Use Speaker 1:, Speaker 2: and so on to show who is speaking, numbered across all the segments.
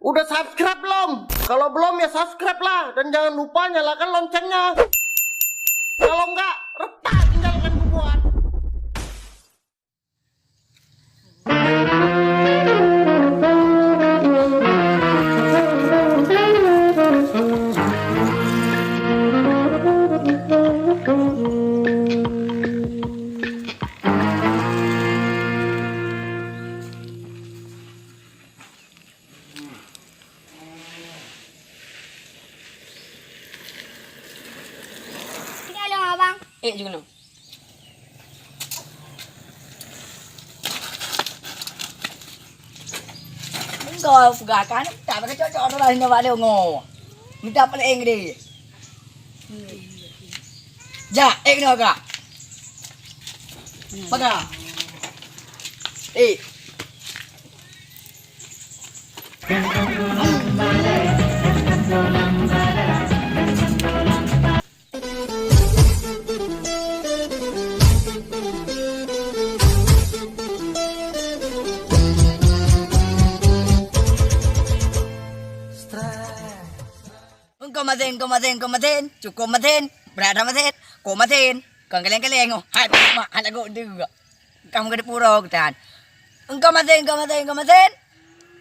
Speaker 1: Udah subscribe belum? Kalau belum ya subscribe lah. Dan jangan lupa nyalakan loncengnya. Kalau enggak, retak tinggalkan buat.
Speaker 2: Juga no. Kau fugakan, tak pakai cocok orang lain dapat dia ngô. Minta paling dia. Ja, no ka. Paga. Kumatin, cukup matin, berada matin, kumatin, kang kaleng, oh, hai mak, anak go juga, kamu gede pura kan, engkau matin, kumatin,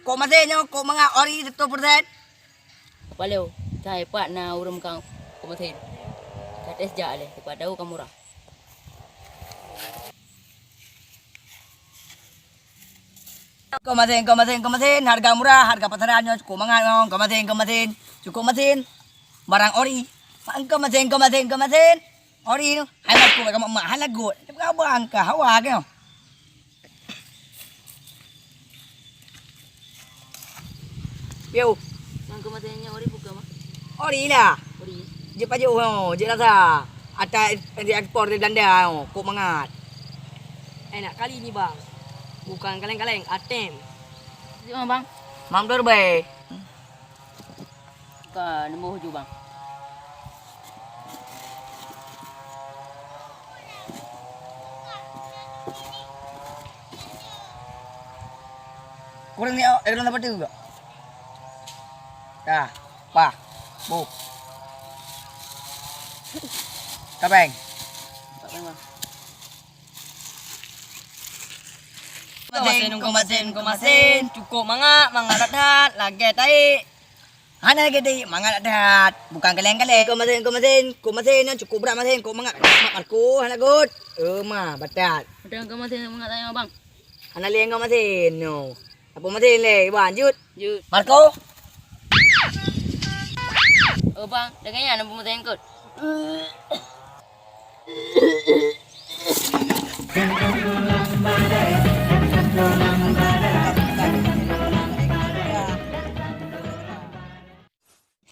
Speaker 2: kau mga ori itu persen,
Speaker 3: Walau, saya pak na urum kang kumatin, kates jale, kepada kamu murah.
Speaker 2: Kumatin, harga murah, harga pasarannya, kau mga kumatin, cukup matin. Barang ori, engkau matin, ori tu, halak ku, kamu mak halak gut, kau angka hawa kau. Piu,
Speaker 3: Mang kumatinnya ori buka mah.
Speaker 2: ori lah,
Speaker 3: Ori.
Speaker 2: je paju ho, je rasa, ada di ekspor di Belanda ho, kau mangat.
Speaker 3: Enak kali ni bang, bukan kaleng-kaleng, atem. Siapa bang?
Speaker 2: Mam berbe,
Speaker 3: Ka nemu hujung bang.
Speaker 2: kurang ni, dalam dapat juga. Dah, pa, bu, kapeng.
Speaker 3: Tak bang.
Speaker 2: Kumatin, cukup manga dadat, lagi tai. Hana lagi tai, manga dadat, bukan kaleng-kaleng. Kumatin, cukup berat matin, kau manga mak aku, hana good. Ma, batat.
Speaker 3: Ada kumatin mga tayo bang.
Speaker 2: Hana leng kumatin, no. Apa matin le, lanjut.
Speaker 3: Jut.
Speaker 2: Marco.
Speaker 3: Oh bang, dagangnya nemu kumatin kot.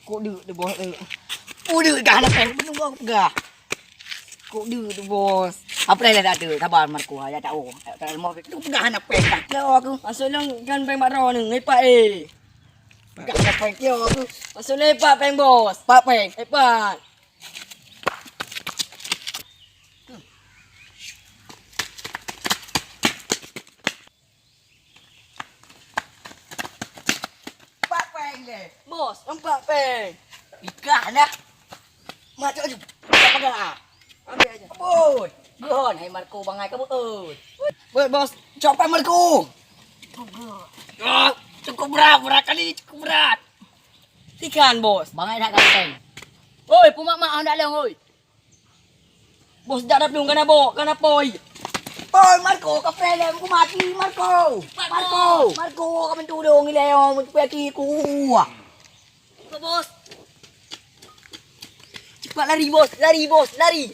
Speaker 2: Kok được bos. Được cả nó phải đúng không gà. Kok được bos. Apa dah dah tu, sabar Marco ya tahu. Tak mau tu gà nak pek tak ke aku.
Speaker 3: Masuk lang kan peng maro ni, ngai pa eh.
Speaker 2: Gà nak pek ke aku.
Speaker 3: Masuk lang pa peng bos.
Speaker 2: Pak pek.
Speaker 3: Pa.
Speaker 2: Pak pek le.
Speaker 3: Bos, nampak peng.
Speaker 2: Ikan dah. Macam tu. Apa gà?
Speaker 3: Ambil aja.
Speaker 2: Bos. Gon, hai Marco bangai kamu oi. Bos, coba Marco. Cukup berat kali, cukup berat.
Speaker 3: Ikan bos.
Speaker 2: Bangai dah kali.
Speaker 3: Oi, pumak-mak hendak leong oi.
Speaker 2: Bos dah dah belum kena bok, kena poi. Poi Marco, kafe le aku mati Marco. Marco, kamu tudung ni leong, pergi ku.
Speaker 3: Kau bos.
Speaker 2: Cepat lari bos, lari.